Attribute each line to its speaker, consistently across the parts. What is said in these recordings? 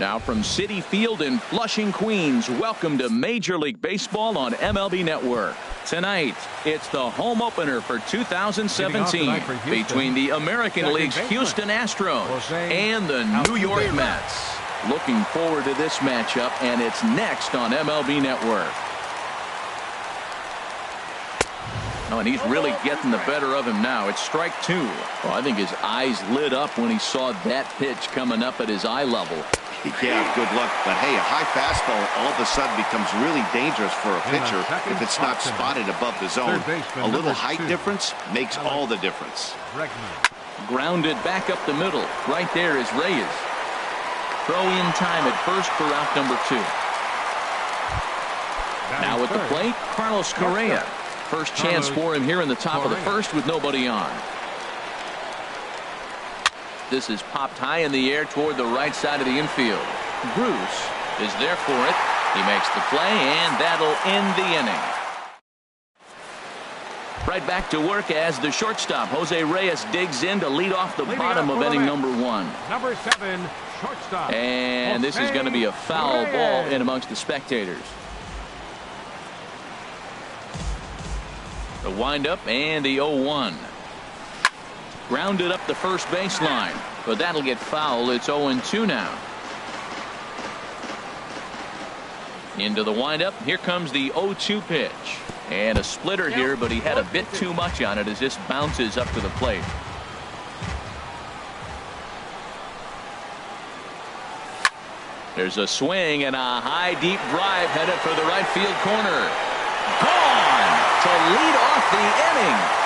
Speaker 1: Now from Citi Field in Flushing, Queens, welcome to Major League Baseball on MLB Network. Tonight, it's the home opener for 2017 between the American League's Houston Astros and the New York Mets. Looking forward to this matchup, and it's next on MLB Network. Oh, and he's really getting the better of him now. It's strike two. Well, I think his eyes lit up when he saw that pitch coming up at his eye level.
Speaker 2: Yeah, good luck. But hey, a high fastball all of a sudden becomes really dangerous for a pitcher if it's not spotted above the zone. A little height difference makes all the difference.
Speaker 1: Grounded back up the middle. Right there is Reyes. Throw in time at first for out number 2. Now at the plate, Carlos Correa. First chance for him here in the top of the first with nobody on. This is popped high in the air toward the right side of the infield. Bruce is there for it. He makes the play, and that'll end the inning. Right back to work as the shortstop, Jose Reyes, digs in to lead off the bottom of inning number 1.
Speaker 3: Number 7, shortstop.
Speaker 1: And this is going to be a foul ball in amongst the spectators. The windup and the 0-1. Grounded up the first baseline, but that'll get foul. It's 0-2 now. Into the windup. Here comes the 0-2 pitch. And a splitter here, but he had a bit too much on it as this bounces up to the plate. There's a swing and a high deep drive headed for the right field corner. Gone to lead off the inning.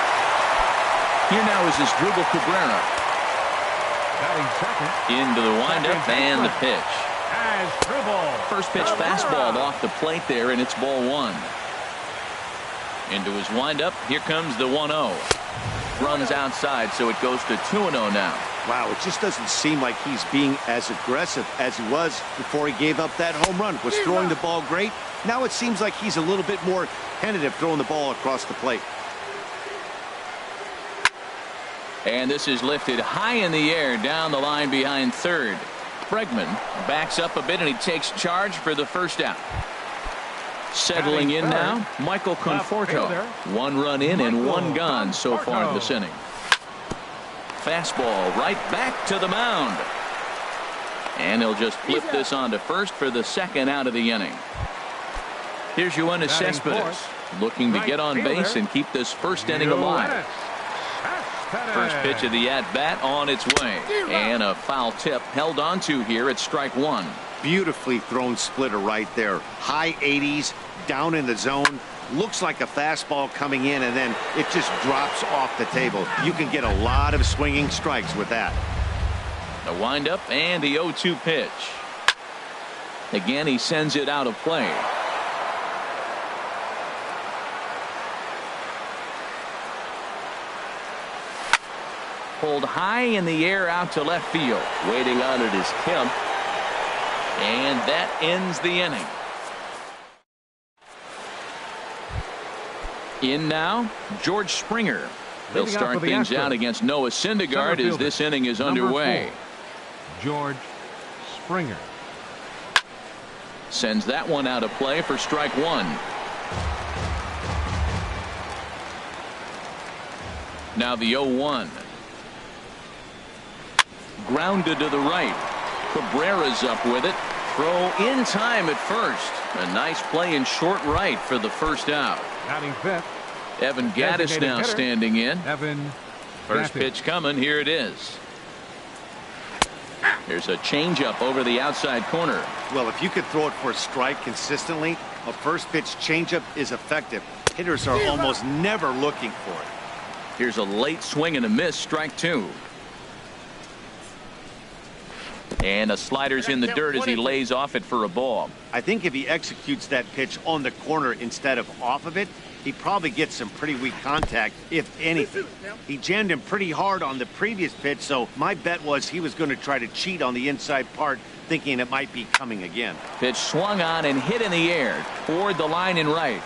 Speaker 1: Here now is Asdrubal Cabrera. Into the windup and the pitch. First pitch fastball off the plate there, and it's ball 1. Into his windup. Here comes the 1-0. Runs outside, so it goes to 2-0 now.
Speaker 2: Wow, it just doesn't seem like he's being as aggressive as he was before he gave up that home run. Was throwing the ball great. Now it seems like he's a little bit more tentative throwing the ball across the plate.
Speaker 1: And this is lifted high in the air down the line behind third. Bregman backs up a bit, and he takes charge for the first out. Settling in now, Michael Conforto. 1 run in and 1 gone so far this inning. Fastball right back to the mound. And he'll just flip this on to first for the second out of the inning. Here's Yoenis Cespedes looking to get on base and keep this first inning alive. First pitch of the at-bat on its way. And a foul tip held onto here at strike 1.
Speaker 2: Beautifully thrown splitter right there. High 80s, down in the zone. Looks like a fastball coming in, and then it just drops off the table. You can get a lot of swinging strikes with that.
Speaker 1: The windup and the 0-2 pitch. Again, he sends it out of play. Pulled high in the air out to left field. Waiting on it is Kemp. And that ends the inning. In now, George Springer. He'll start things out against Noah Syndergaard as this inning is underway.
Speaker 3: 4, George Springer.
Speaker 1: Sends that one out of play for strike 1. Now the 0-1. Grounded to the right. Cabrera's up with it. Throw in time at first. A nice play in short right for the first out.
Speaker 3: Batting fifth.
Speaker 1: Evan Gattis now standing in.
Speaker 3: Evan
Speaker 1: First pitch coming. Here it is. There's a changeup over the outside corner.
Speaker 2: Well, if you could throw it for a strike consistently, a first pitch changeup is effective. Hitters are almost never looking for it.
Speaker 1: Here's a late swing and a miss. Strike 2. And a slider's in the dirt as he lays off it for a ball.
Speaker 2: I think if he executes that pitch on the corner instead of off of it, he probably gets some pretty weak contact, if anything. He jammed him pretty hard on the previous pitch, so my bet was he was going to try to cheat on the inside part, thinking it might be coming again.
Speaker 1: Pitch swung on and hit in the air toward the line and right.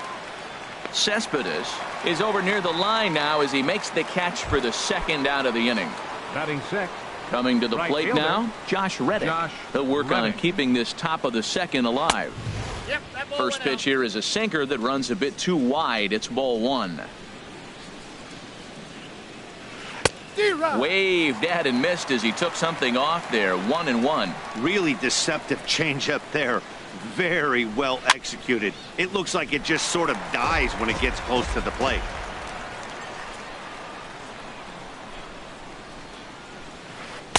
Speaker 1: Cespedes is over near the line now as he makes the catch for the second out of the inning.
Speaker 3: Batting sixth.
Speaker 1: Coming to the
Speaker 3: Right
Speaker 1: plate
Speaker 3: fielder.
Speaker 1: now, Josh Reddick. He'll work on keeping this top of the second alive.
Speaker 4: Yep, that ball
Speaker 1: First
Speaker 4: went
Speaker 1: pitch here is a sinker that runs a bit too wide. It's ball one.
Speaker 4: out.
Speaker 1: Waved at and missed as he took something off there. 1-1.
Speaker 2: Really deceptive changeup there. Very well executed. It looks like it just sort of dies when it gets close to the plate.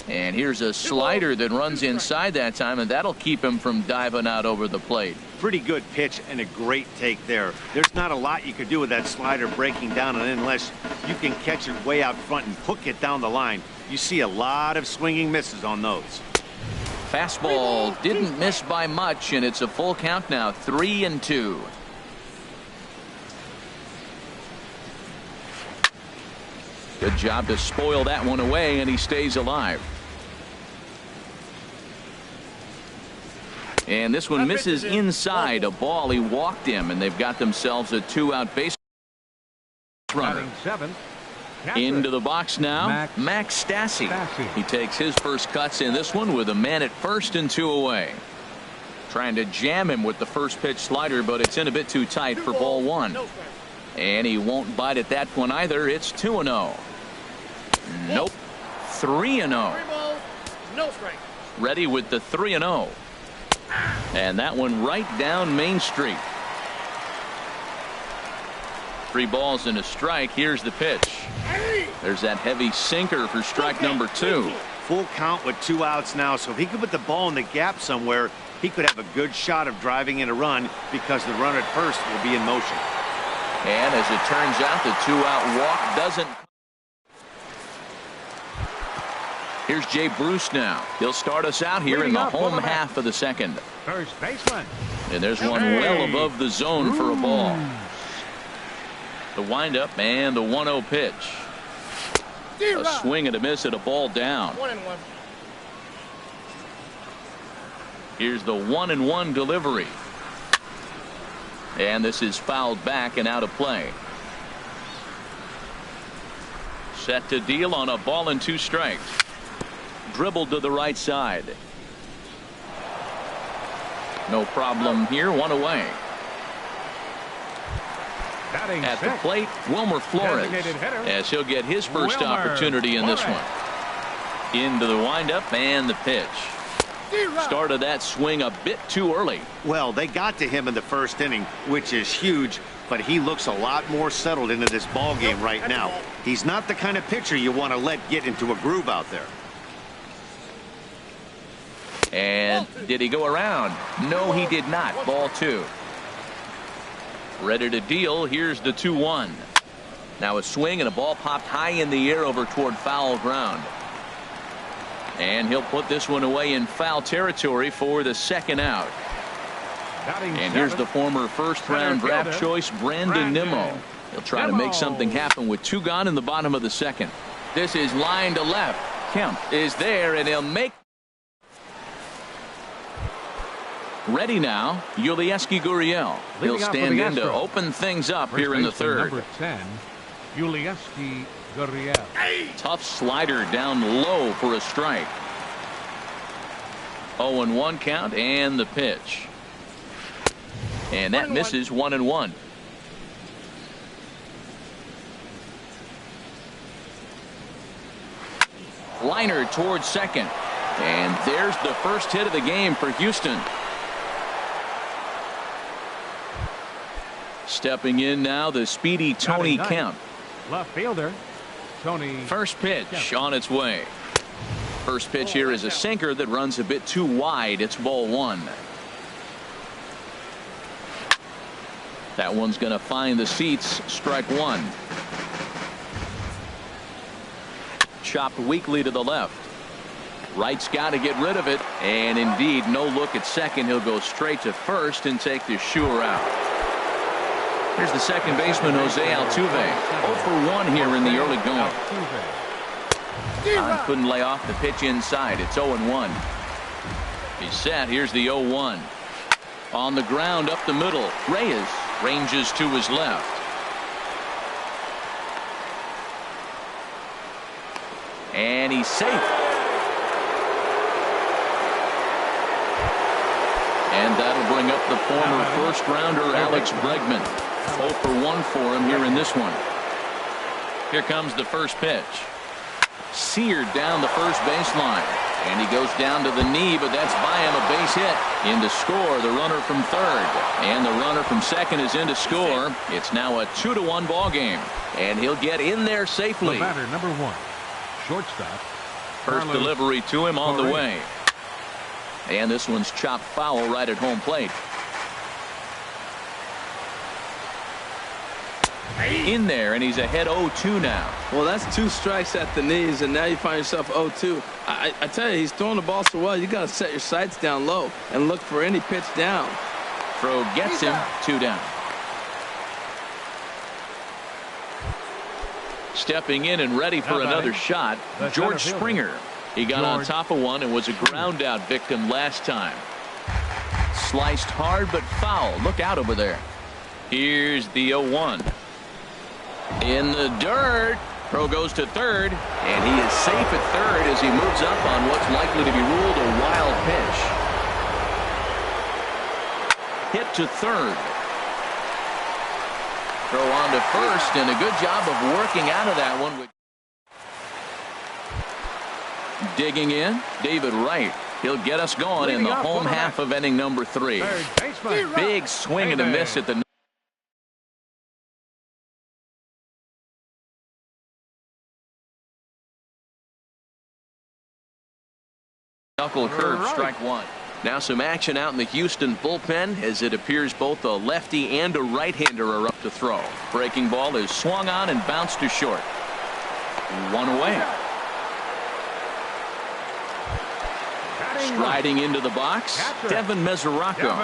Speaker 1: And here's a slider that runs inside that time, and that'll keep him from diving out over the plate.
Speaker 2: Pretty good pitch and a great take there. There's not a lot you could do with that slider breaking down, and unless you can catch it way out front and hook it down the line, you see a lot of swinging misses on those.
Speaker 1: Fastball didn't miss by much, and it's a full count now. 3-2. Good job to spoil that one away, and he stays alive. And this one misses inside. A ball. He walked him, and they've got themselves a 2-out base runner.
Speaker 3: Batting seventh.
Speaker 1: Into the box now, Max Stassi. He takes his first cuts in this one with a man at first and 2 away. Trying to jam him with the first pitch slider, but it's in a bit too tight for ball one. And he won't bite at that one either. It's 2-0. Nope. 3-0.
Speaker 4: No strike.
Speaker 1: Ready with the 3-0. And that one right down Main Street. 3 balls and a strike. Here's the pitch. There's that heavy sinker for strike number 2.
Speaker 2: Full count with 2 outs now, so if he could put the ball in the gap somewhere, he could have a good shot of driving in a run because the runner at first will be in motion.
Speaker 1: And as it turns out, the 2-out walk doesn't. Here's Jay Bruce now. He'll start us out here in the home half of the second.
Speaker 3: First baseman.
Speaker 1: And there's one well above the zone for a ball. The windup and the 1-0 pitch. A swing and a miss at a ball down.
Speaker 4: 1-1.
Speaker 1: Here's the 1-1 delivery. And this is fouled back and out of play. Set to deal on a ball and 2 strikes. Dribbled to the right side. No problem here. 1 away.
Speaker 3: Batting
Speaker 1: At the
Speaker 3: sixth.
Speaker 1: plate, Wilmer Flores,
Speaker 3: Designated hitter,
Speaker 1: as he'll get his first
Speaker 3: Wilmer
Speaker 1: opportunity in this
Speaker 3: Flores.
Speaker 1: one. Into the windup and the pitch. Started that swing a bit too early.
Speaker 2: Well, they got to him in the first inning, which is huge, but he looks a lot more settled into this ball game right now. He's not the kind of pitcher you want to let get into a groove out there.
Speaker 1: And did he go around? No, he did not. Ball 2. Ready to deal. Here's the 2-1. Now a swing and a ball popped high in the air over toward foul ground. And he'll put this one away in foul territory for the second out.
Speaker 3: Batting
Speaker 1: And here's
Speaker 3: seventh.
Speaker 1: the former first-round draft choice, Brandon Nimmo. He'll try to make something happen with 2 gone in the bottom of the second. This is line to left. Kemp is there, and he'll make. Ready now, Yulieski Gurriel. He'll
Speaker 3: Leading off for
Speaker 1: stand
Speaker 3: the
Speaker 1: in to
Speaker 3: Astros.
Speaker 1: open things up
Speaker 3: First
Speaker 1: here in the
Speaker 3: baseman,
Speaker 1: third.
Speaker 3: Number 10, Yulieski Gurriel.
Speaker 1: Tough slider down low for a strike. 0-1 count and the pitch. And that
Speaker 4: 1-1.
Speaker 1: misses. 1-1. Liner towards second. And there's the first hit of the game for Houston. Stepping in now, the speedy Tony
Speaker 3: Batting ninth.
Speaker 1: Kemp.
Speaker 3: Left fielder, Tony.
Speaker 1: First pitch on its way. First pitch here is a sinker that runs a bit too wide. It's ball 1. That one's going to find the seats. Strike 1. Chopped weakly to the left. Right's got to get rid of it. And indeed, no look at second. He'll go straight to first and take the sure out. Here's the second baseman, Jose Altuve. 0 for 1 here in the early going. Hahn couldn't lay off the pitch inside. It's 0-1. He's set. Here's the 0-1. On the ground up the middle. Reyes ranges to his left. And he's safe. the former first-rounder Alex Bregman. 0 for 1 for him here in this one. Here comes the first pitch. Seared down the first baseline. And he goes down to the knee, but that's by him, a base hit. In to score, the runner from third. And the runner from second is in to score. It's now a 2-1 ball game. And he'll get in there safely.
Speaker 3: The batter, number 1, shortstop.
Speaker 1: First delivery to him on the way. And this one's chopped foul right at home plate. In there, and he's ahead 0-2 now.
Speaker 5: Well, that's 2 strikes at the knees, and now you find yourself 0-2. I tell you, he's throwing the ball so well, you got to set your sights down low and look for any pitch down.
Speaker 1: Throw gets him, 2 down. Stepping in and ready for another shot, George Springer. He got on top of one and was a ground out victim last time. Sliced hard but foul. Look out over there. Here's the 0-1. In the dirt. Throw goes to third, and he is safe at third as he moves up on what's likely to be ruled a wild pitch. Hit to third. Throw on to first, and a good job of working out of that one. Digging in, David Wright. He'll get us going in the home half of inning number 3. Big swing and a miss at the knuckle curve, strike 1. Now some action out in the Houston bullpen as it appears both a lefty and a right-hander are up to throw. Breaking ball is swung on and bounced to short. 1 away. Striding into the box, Devin Mesoraco.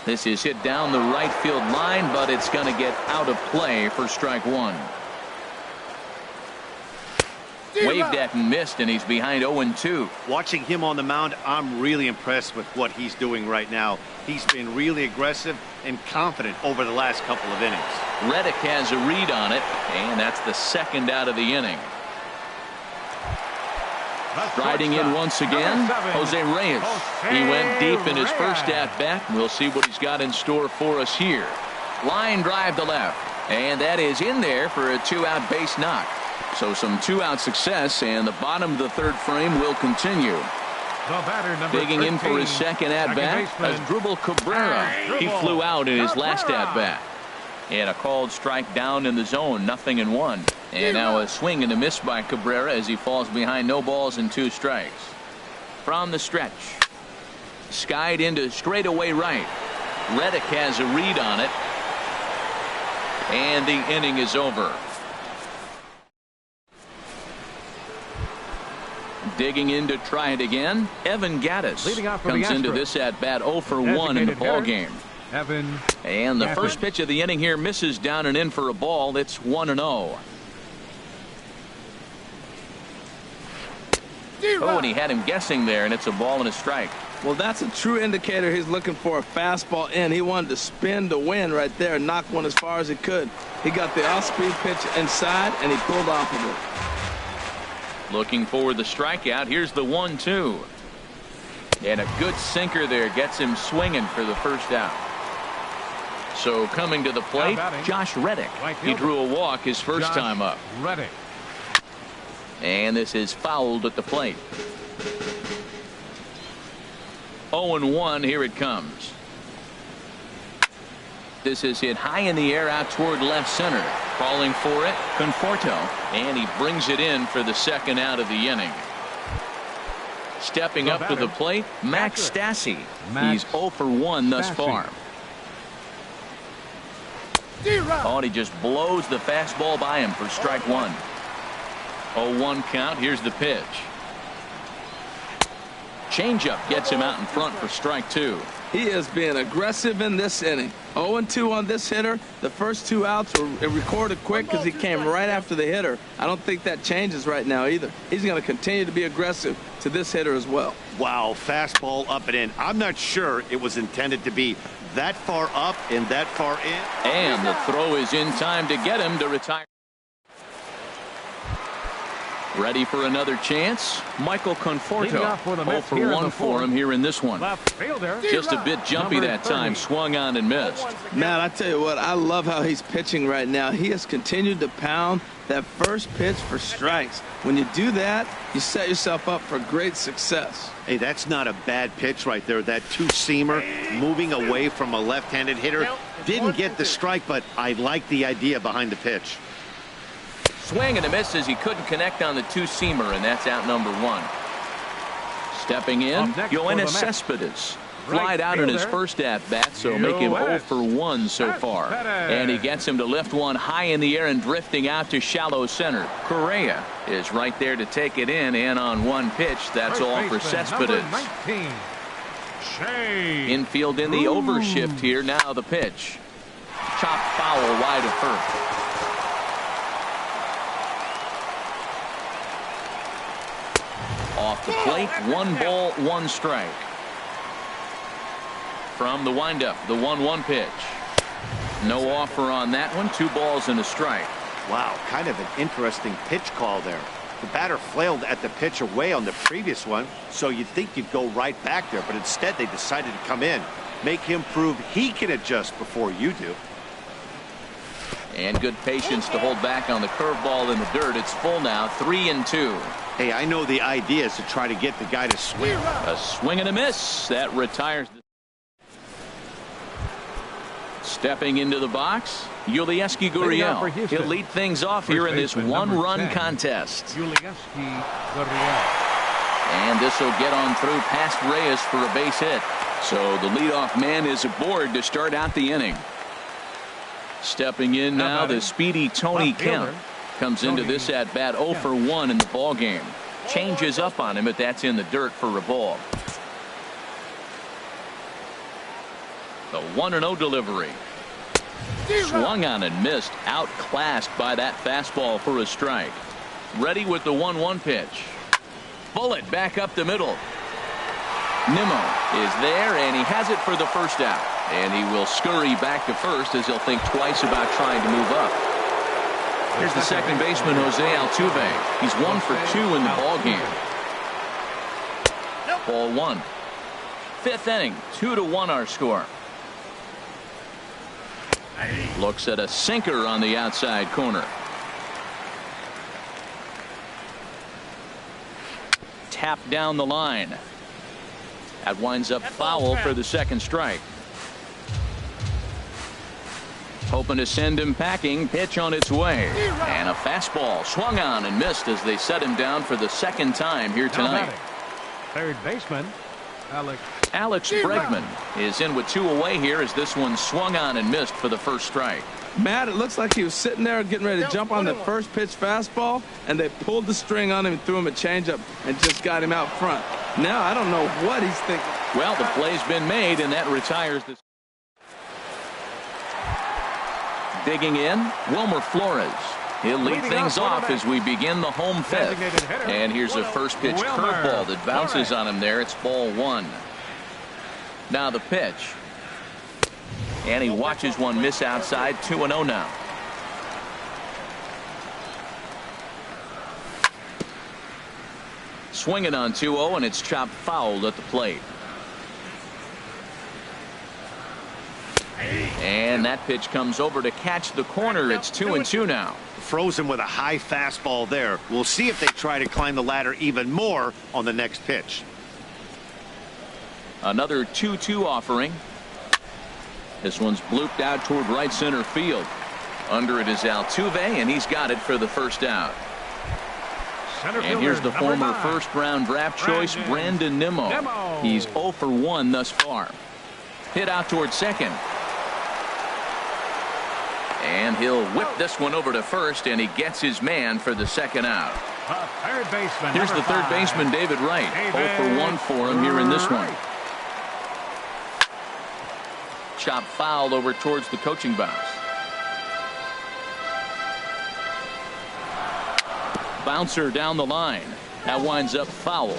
Speaker 1: This is hit down the right field line, but it's going to get out of play for strike 1. Waved at and missed, and he's behind 0-2.
Speaker 2: Watching him on the mound, I'm really impressed with what he's doing right now. He's been really aggressive and confident over the last couple of innings.
Speaker 1: Reddick has a read on it, and that's the second out of the inning. Striding in once again, Jose Reyes. He went deep in his first at-bat. We'll see what he's got in store for us here. Line drive to left, and that is in there for a 2-out base knock. So some 2-out success, and the bottom of the third frame will continue. Digging in for his second at-bat, Asdrubal Cabrera. He flew out in his last at-bat. And a called strike down in the zone, 0-1. And now a swing and a miss by Cabrera as he falls behind no balls and 2 strikes. From the stretch. Skied into straightaway right. Reddick has a read on it. And the inning is over. Digging in to try it again, Evan Gattis comes into this at-bat 0 for 1 in the ballgame. And the first pitch of the inning here misses down and in for a ball. It's 1-0. Oh, and he had him guessing there, and it's a ball and a strike.
Speaker 5: Well, that's a true indicator he's looking for a fastball in. He wanted to spin to win right there and knock one as far as he could. He got the off-speed pitch inside, and he pulled off of it.
Speaker 1: Looking for the strikeout. Here's the 1-2. And a good sinker there gets him swinging for the first out. So coming to the plate, Josh Reddick. He drew a walk his first time up. And this is fouled at the plate. 0-1. Here it comes. This is hit high in the air out toward left center. Calling for it, Conforto. And he brings it in for the second out of the inning. Stepping up to the plate, Max Stassi. He's 0 for 1 thus far. Oh, and he just blows the fastball by him for strike 1. 0-1 count. Here's the pitch. Changeup gets him out in front for strike 2.
Speaker 5: He is being aggressive in this inning. 0-2 on this hitter. The first 2 outs were recorded quick because he came right after the hitter. I don't think that changes right now either. He's going to continue to be aggressive to this hitter as well.
Speaker 2: Wow, fastball up and in. I'm not sure it was intended to be that far up and that far in.
Speaker 1: And the throw is in time to get him to retire. Ready for another chance. Michael Conforto.
Speaker 3: For the
Speaker 1: 0
Speaker 3: Mets
Speaker 1: for
Speaker 3: here in
Speaker 1: 1
Speaker 3: the
Speaker 1: for
Speaker 3: fourth.
Speaker 1: him here in this one.
Speaker 3: Left fielder.
Speaker 1: Just a bit jumpy
Speaker 3: Number
Speaker 1: that time.
Speaker 3: 30.
Speaker 1: Swung on and missed.
Speaker 5: Man, I tell you what, I love how he's pitching right now. He has continued to pound that first pitch for strikes. When you do that, you set yourself up for great success.
Speaker 2: Hey, that's not a bad pitch right there. That two-seamer moving away from a left-handed hitter. Didn't get the strike, but I like the idea behind the pitch.
Speaker 1: Swing and a miss as he couldn't connect on the two-seamer, and that's out number 1. Stepping in,
Speaker 3: Up next for the
Speaker 1: Yoenis
Speaker 3: Mets.
Speaker 1: Cespedes.
Speaker 3: Right
Speaker 1: Flied out in his
Speaker 3: fielder.
Speaker 1: first at-bat, so make him 0 for 1 so far.
Speaker 3: Cespedes.
Speaker 1: And he gets him to lift one high in the air and drifting out to shallow center. Correa is right there to take it in, and on one pitch, that's
Speaker 3: First
Speaker 1: all for
Speaker 3: baseman,
Speaker 1: Cespedes.
Speaker 3: number 19. Shea.
Speaker 1: Infield in the overshift here. Now the pitch. Chopped foul wide of first. Off the plate, 1 ball, 1 strike. From the windup, the 1-1 pitch. No offer on that one. 2 balls and a strike.
Speaker 2: Wow, kind of an interesting pitch call there. The batter flailed at the pitch away on the previous one, so you'd think you'd go right back there, but instead they decided to come in. Make him prove he can adjust before you do.
Speaker 1: And good patience to hold back on the curveball in the dirt. It's full now, 3-2.
Speaker 2: Hey, I know the idea is to try to get the guy to swing.
Speaker 1: A swing and a miss. That retires. Stepping into the box, Yulieski
Speaker 3: Leading off for
Speaker 1: Gurriel.
Speaker 3: Houston.
Speaker 1: He'll lead things off
Speaker 3: First
Speaker 1: here in this
Speaker 3: baseman, number
Speaker 1: one-run
Speaker 3: 10.
Speaker 1: contest.
Speaker 3: Yulieski Gurriel.
Speaker 1: And this will get on through past Reyes for a base hit. So the leadoff man is aboard to start out the inning. Stepping in now, the speedy Tony
Speaker 3: Left fielder.
Speaker 1: Kemp comes into this at bat 0 for 1 in the ball game. Changes up on him, but that's in the dirt for a ball. The 1-0 delivery. Swung on and missed. Outclassed by that fastball for a strike. Ready with the 1-1 pitch. Bullet back up the middle. Nimmo is there, and he has it for the first out. And he will scurry back to first as he'll think twice about trying to move up. Here's the second baseman, Jose Altuve. He's 1 for 2 in the ball game. Ball 1. 5th inning, 2-1 our score. Looks at a sinker on the outside corner. Tapped down the line. That winds up foul for the second strike. Hoping to send him packing. Pitch on its way. And a fastball swung on and missed as they set him down for the second time here tonight.
Speaker 3: Third baseman,
Speaker 1: Alex Bregman is in with 2 away here as this one swung on and missed for the first strike.
Speaker 5: Matt, it looks like he was sitting there getting ready to jump on the first pitch fastball, and they pulled the string on him and threw him a changeup and just got him out front. Now I don't know what he's thinking.
Speaker 1: Well, the play's been made, and that retires this. Digging in, Wilmer Flores. He'll lead things off as we begin the home 5th. And here's a first pitch curveball that bounces on him there. It's ball 1. Now the pitch. And he watches one miss outside. 2-0 now. Swinging on 2-0, and it's chopped foul at the plate. And that pitch comes over to catch the corner. It's 2-2 now.
Speaker 2: Frozen with a high fastball there. We'll see if they try to climb the ladder even more on the next pitch.
Speaker 1: Another 2-2 offering. This one's blooped out toward right center field. Under it is Altuve, and he's got it for the first out. And here's the former first-round draft choice, Brandon Nimmo. He's 0 for 1 thus far. Hit out toward second. And he'll whip this one over to first, and he gets his man for the second out.
Speaker 3: third baseman.
Speaker 1: Here's the third baseman, David Wright. 0 for 1 for him here in this one. Chop foul over towards the coaching box. Bouncer down the line. That winds up foul.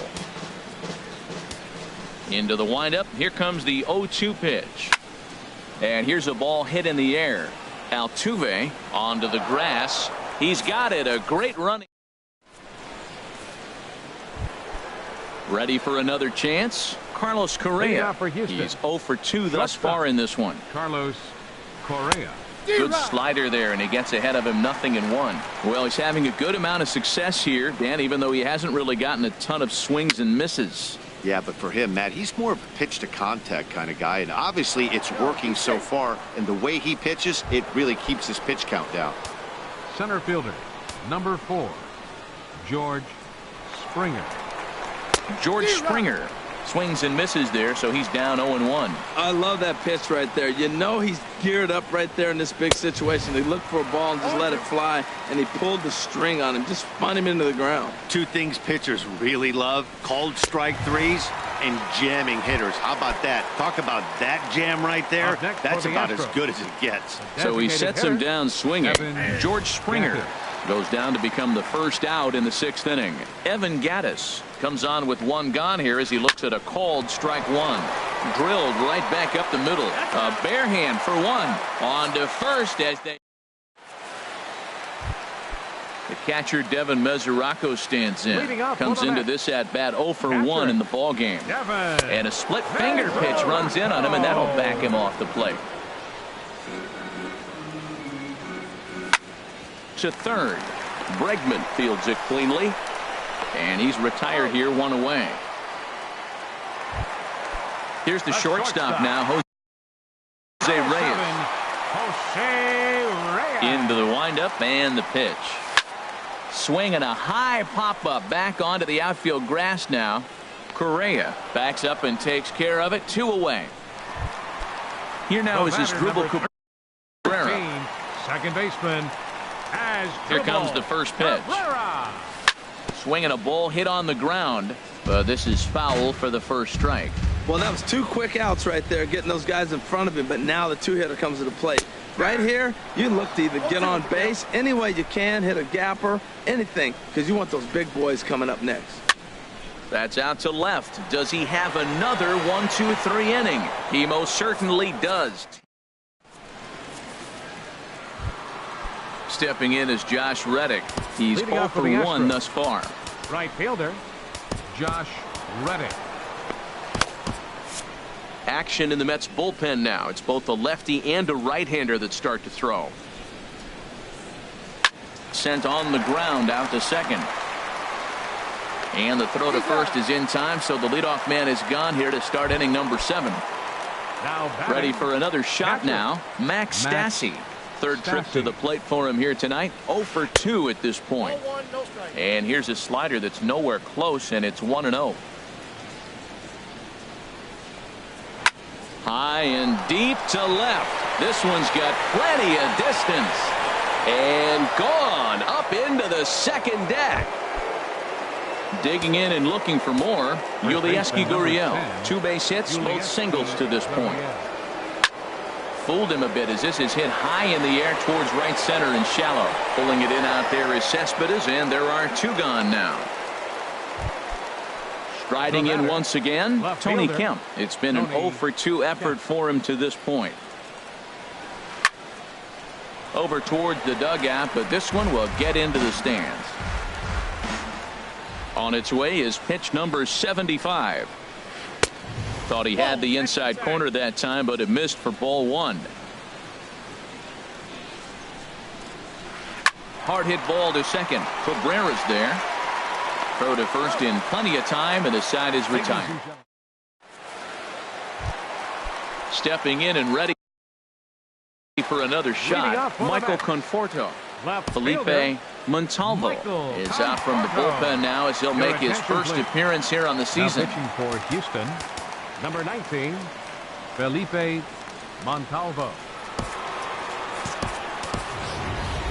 Speaker 1: Into the windup. Here comes the 0-2 pitch. And here's a ball hit in the air. Altuve onto the grass. He's got it. A great run. Ready for another chance? Carlos Correa. He's 0 for 2 thus far in this one.
Speaker 3: Carlos Correa.
Speaker 1: Good slider there, and he gets ahead of him 0-1. Well, he's having a good amount of success here, Dan, even though he hasn't really gotten a ton of swings and misses.
Speaker 2: Yeah, but for him, Matt, he's more of a pitch-to-contact kind of guy, and obviously it's working so far, and the way he pitches, it really keeps his pitch count down.
Speaker 3: Center fielder, number 4, George Springer.
Speaker 1: George Springer swings and misses there, so he's down 0-1.
Speaker 5: I love that pitch right there. You know he's geared up right there in this big situation. He looked for a ball and just let it fly, and he pulled the string on him, just spun him into the ground.
Speaker 2: Two things pitchers really love: called strike threes and jamming hitters. How about that? Talk about that jam right there. That's about as good as it gets.
Speaker 1: So he sets him down swinging. George Springer goes down to become the first out in the 6th inning. Evan Gattis comes on with 1 gone here as he looks at a called strike 1. Drilled right back up the middle. A bare hand for 1. On to first as they... The catcher Devin Mesoraco stands in. Comes into this at bat 0 for 1 in the ball game. And a split finger pitch runs in on him, and that'll back him off the plate. To third. Bregman fields it cleanly, and he's retired here 1 away. Here's the shortstop now, Jose Reyes. Into the windup and the pitch. Swing and a high pop-up back onto the outfield grass now. Correa backs up and takes care of it. 2 away. Here now is Asdrubal Cabrera.
Speaker 3: Second baseman.
Speaker 1: Here comes the first pitch. Swinging a ball hit on the ground, but this is foul for the first strike.
Speaker 5: Well, that was 2 quick outs right there, getting those guys in front of him, but now the 2-hitter comes to the plate. Right here, you look to either get on base any way you can, hit a gapper, anything, because you want those big boys coming up next.
Speaker 1: That's out to left. Does he have another 1-2-3 inning? He most certainly does. Stepping in is Josh Reddick. He's 0 for 1 thus far.
Speaker 3: Right fielder, Josh Reddick.
Speaker 1: Action in the Mets bullpen now. It's both a lefty and a right-hander that start to throw. Sent on the ground out to second. And the throw to first is in time, so the leadoff man is gone here to start inning number 7. Ready for another shot now, Max Stassi. Third trip to the plate for him here tonight. 0 for 2 at this point. And here's a slider that's nowhere close, and it's 1-0. High and deep to left. This one's got plenty of distance. And gone up into the second deck. Digging in and looking for more, Yulieski Gurriel. 2 base hits, both singles to this point. Fooled him a bit as this is hit high in the air towards right center and shallow. Pulling it in out there is Cespedes, and there are 2 gone now. Striding in once again, Tony Kemp. It's been an 0 for 2 effort for him to this point. Over towards the dugout, but this one will get into the stands. On its way is pitch number 75. Thought he had the inside corner that time, but it missed for ball 1. Hard hit ball to second. Cabrera's there. Throw to first in plenty of time, and the side is retired. Stepping in and ready for another shot, Michael Conforto. Felipe Montalvo is out from the bullpen now as he'll make his first appearance here on the season.
Speaker 3: Pitching for Houston, number 19, Felipe Montalvo.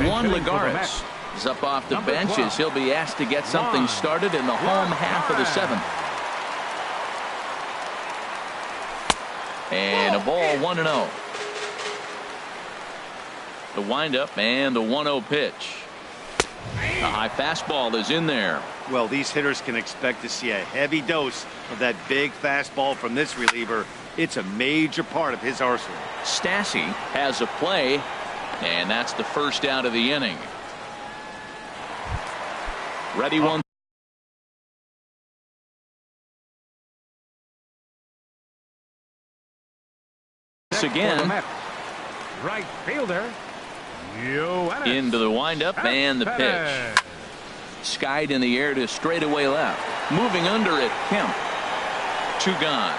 Speaker 1: Juan Lagares is up off the bench as he'll be asked to get something started in the home half of the 7th. And a ball 1-0. The windup and the 1-0 pitch. The high fastball is in there.
Speaker 2: Well, these hitters can expect to see a heavy dose of that big fastball from this reliever. It's a major part of his arsenal.
Speaker 1: Stassi has a play, and that's the first out of the inning. Ready 1. once again.
Speaker 3: Right fielder.
Speaker 1: Into the windup and the pitch. Skied in the air to straightaway left. Moving under it, Kemp. 2 gone.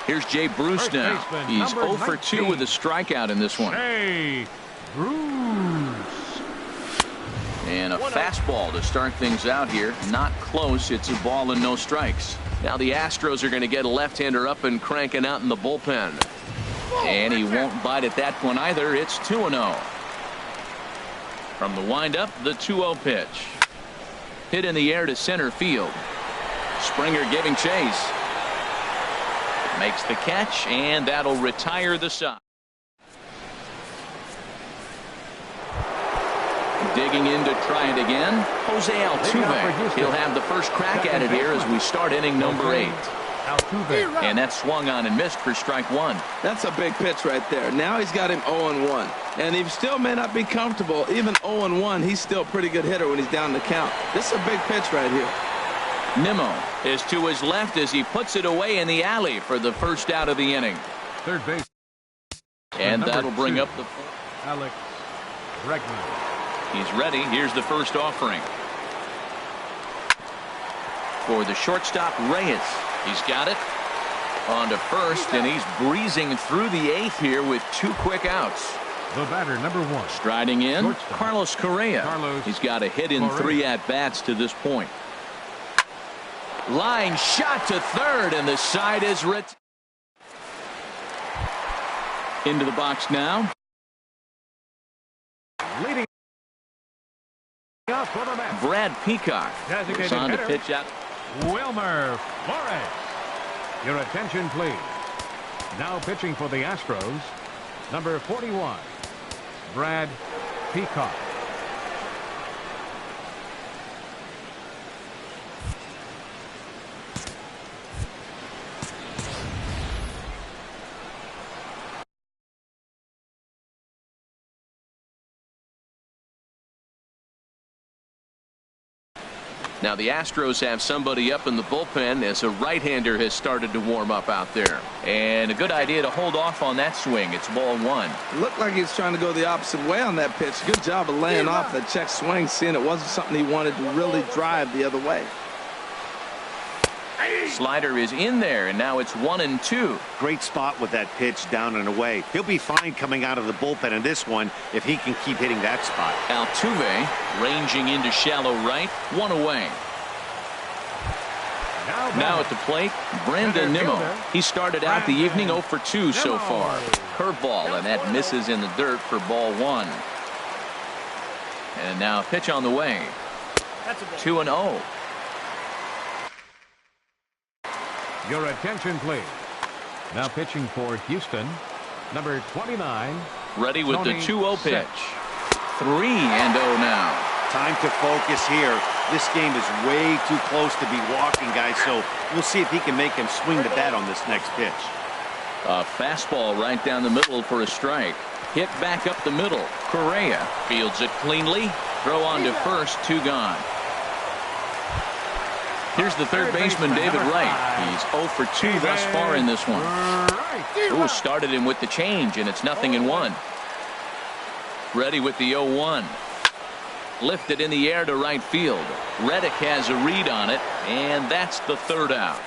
Speaker 1: Here's Jay Bruce now. He's 0 for 2 with a strikeout in this one.
Speaker 3: Jay Bruce.
Speaker 1: And a fastball to start things out here. Not close. It's a ball and no strikes. Now the Astros are going to get a left-hander up and cranking out in the bullpen. And he won't bite at that one either. It's 2-0. From the windup, the 2-0 pitch. Hit in the air to center field. Springer giving chase. Makes the catch, and that'll retire the side. Digging in to try it again, Jose Altuve. He'll have the first crack at it here as we start inning number 8. And that swung on and missed for strike 1.
Speaker 5: That's a big pitch right there. Now he's got him 0-1. And he still may not be comfortable. Even 0-1, he's still a pretty good hitter when he's down the count. This is a big pitch right here.
Speaker 1: Nimmo is to his left as he puts it away in the alley for the first out of the inning.
Speaker 3: Third base.
Speaker 1: And that'll bring up the
Speaker 3: Alex Bregman.
Speaker 1: He's ready. Here's the first offering. For the shortstop, Reyes. He's got it. On to first, and he's breezing through the 8th here with 2 quick outs.
Speaker 3: The batter, number 1.
Speaker 1: Striding in,
Speaker 3: Shortstop.
Speaker 1: Carlos Correa. He's got a hit in 3 at-bats to this point. Line shot to third, and the side is retired. Into the box now.
Speaker 3: Leading up for the match.
Speaker 1: Brad Peacock is on to pitch out.
Speaker 3: Wilmer Flores. Your attention, please. Now pitching for the Astros, number 41, Brad Peacock.
Speaker 1: Now the Astros have somebody up in the bullpen as a right-hander has started to warm up out there. And a good idea to hold off on that swing. It's ball 1.
Speaker 5: Looked like he's trying to go the opposite way on that pitch. Good job of laying off that check swing, seeing it wasn't something he wanted to really drive the other way.
Speaker 1: Slider is in there, and now it's 1-2.
Speaker 2: Great spot with that pitch down and away. He'll be fine coming out of the bullpen in this one if he can keep hitting that spot.
Speaker 1: Altuve ranging into shallow right, 1 away. Now at the plate, Brandon Nimmo. He started out the evening 0 for 2 so far. Curveball, and that misses in the dirt for ball 1. And now a pitch on the way. 2-0.
Speaker 3: Your attention, please. Now pitching for Houston, number 29.
Speaker 1: Ready with the 2-0 pitch. 3-0 now.
Speaker 2: Time to focus here. This game is way too close to be walking, guys, so we'll see if he can make him swing the bat on this next pitch.
Speaker 1: A fastball right down the middle for a strike. Hit back up the middle. Correa fields it cleanly. Throw on to first, 2 gone. Here's the third baseman, David Wright. He's 0 for 2 thus far in this one. Ooh, started him with the change, and it's 0-1. Ready with the 0-1. Lifted in the air to right field. Reddick has a read on it, and that's the 3rd out.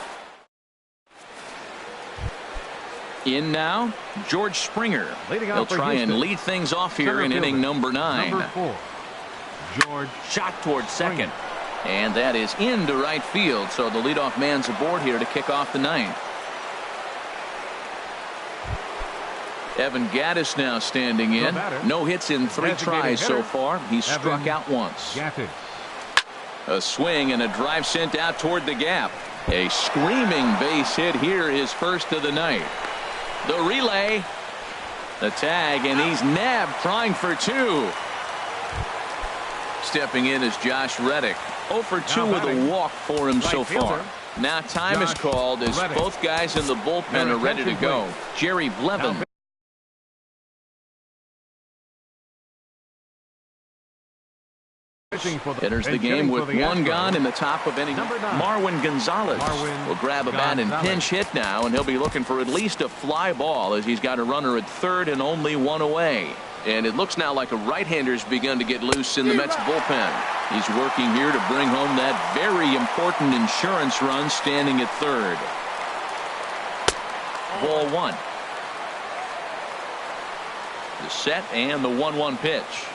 Speaker 1: In now, George Springer. He'll try and lead things off here in inning number 9.
Speaker 3: Number 4, George.
Speaker 1: Shot towards second. And that is into right field, so the leadoff man's aboard here to kick off the 9th. Evan Gattis now standing in. No hits in 3 tries so far. He's struck out once. A swing and a drive sent out toward the gap. A screaming base hit here, his first of the night. The relay. The tag, and he's nabbed, trying for 2. Stepping in is Josh Reddick. 0 for 2 with a walk for him so far. Now time is called as both guys in the bullpen are ready to go. Jerry Blevins. Enters the game with one gone in the top of inning. Marwin Gonzalez will grab a bat and pinch hit now, and he'll be looking for at least a fly ball as he's got a runner at third and only one away. And it looks now like a right-hander's begun to get loose in the Mets bullpen. He's working here to bring home that very important insurance run, standing at third. Ball one. The set and the 1-1 pitch.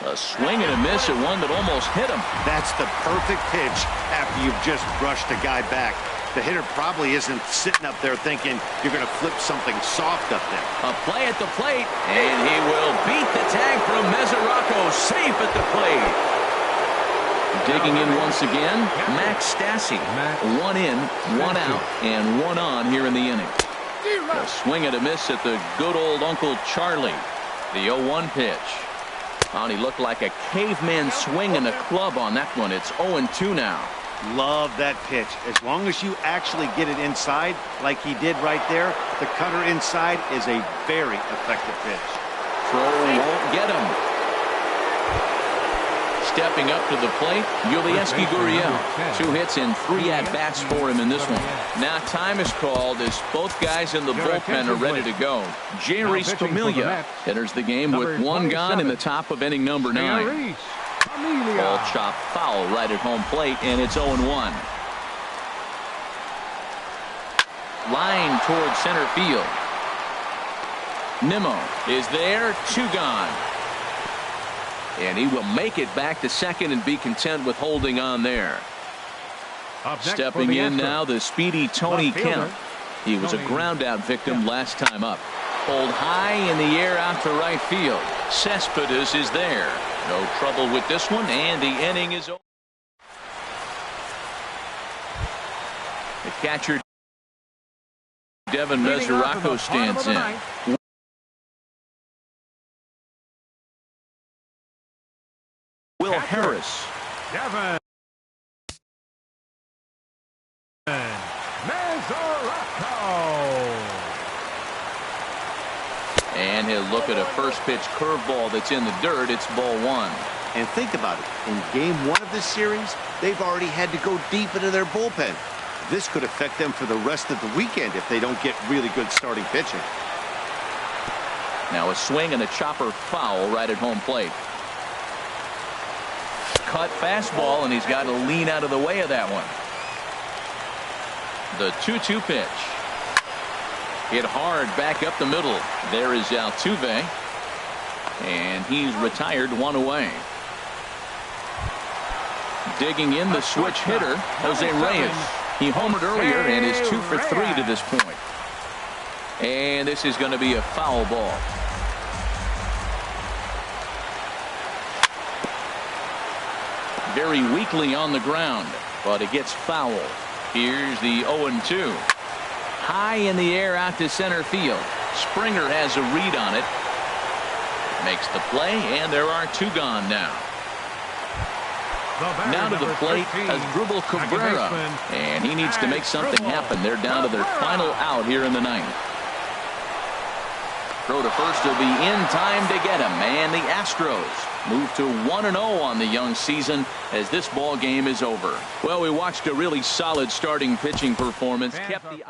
Speaker 1: A swing and a miss at one that almost hit him.
Speaker 2: That's the perfect pitch after you've just brushed a guy back. The hitter probably isn't sitting up there thinking you're going to flip something soft up there.
Speaker 1: A play at the plate, and he will beat the tag from Mesoraco, safe at the plate. Digging in once again, Max Stassi. One in, one out, and one on here in the inning. A swing and a miss at the good old Uncle Charlie. The 0-1 pitch. And he looked like a caveman swinging a club on that one. It's 0-2 now.
Speaker 2: Love that pitch. As long as you actually get it inside like he did right there, the cutter inside is a very effective pitch.
Speaker 1: Throw won't get him. Stepping up to the plate, Yulieski Gurriel. 2 hits and 3 at-bats for him in this one. Now time is called as both guys in the bullpen are ready to go. Jerry Familia enters the game with one gone in the top of inning number 9. Ball chopped foul right at home plate, and it's 0-1. Line towards center field. Nimmo is there, 2 gone. And he will make it back to second and be content with holding on there. Stepping in now, the speedy Tony Kemp. He was a ground out victim last time up. Pulled high in the air out to right field. Cespedes is there. No trouble with this one, and the inning is over. The catcher Devin Mesoraco stands in. Will Harris.
Speaker 3: Devin Mesoraco.
Speaker 1: And he'll look at a first pitch curveball that's in the dirt. It's ball 1.
Speaker 2: And think about it. In game 1 of this series, they've already had to go deep into their bullpen. This could affect them for the rest of the weekend if they don't get really good starting pitching.
Speaker 1: Now a swing and a chopper foul right at home plate. Cut fastball, and he's got to lean out of the way of that one. The 2-2 pitch. Hit hard back up the middle. There is Altuve. And he's retired, 1 away. Digging in the switch hitter, Jose Reyes. He homered earlier and is 2 for 3 to this point. And this is going to be a foul ball. Very weakly on the ground, but it gets foul. Here's the 0-2. High in the air out to center field. Springer has a read on it. Makes the play, and there are 2 gone now. Now to the plate, Asdrubal Cabrera, and he needs to make something happen. They're down to their final out here in the 9th. Throw to first will be in time to get him, and the Astros move to 1-0 on the young season as this ball game is over. Well, we watched a really solid starting pitching performance. Kept the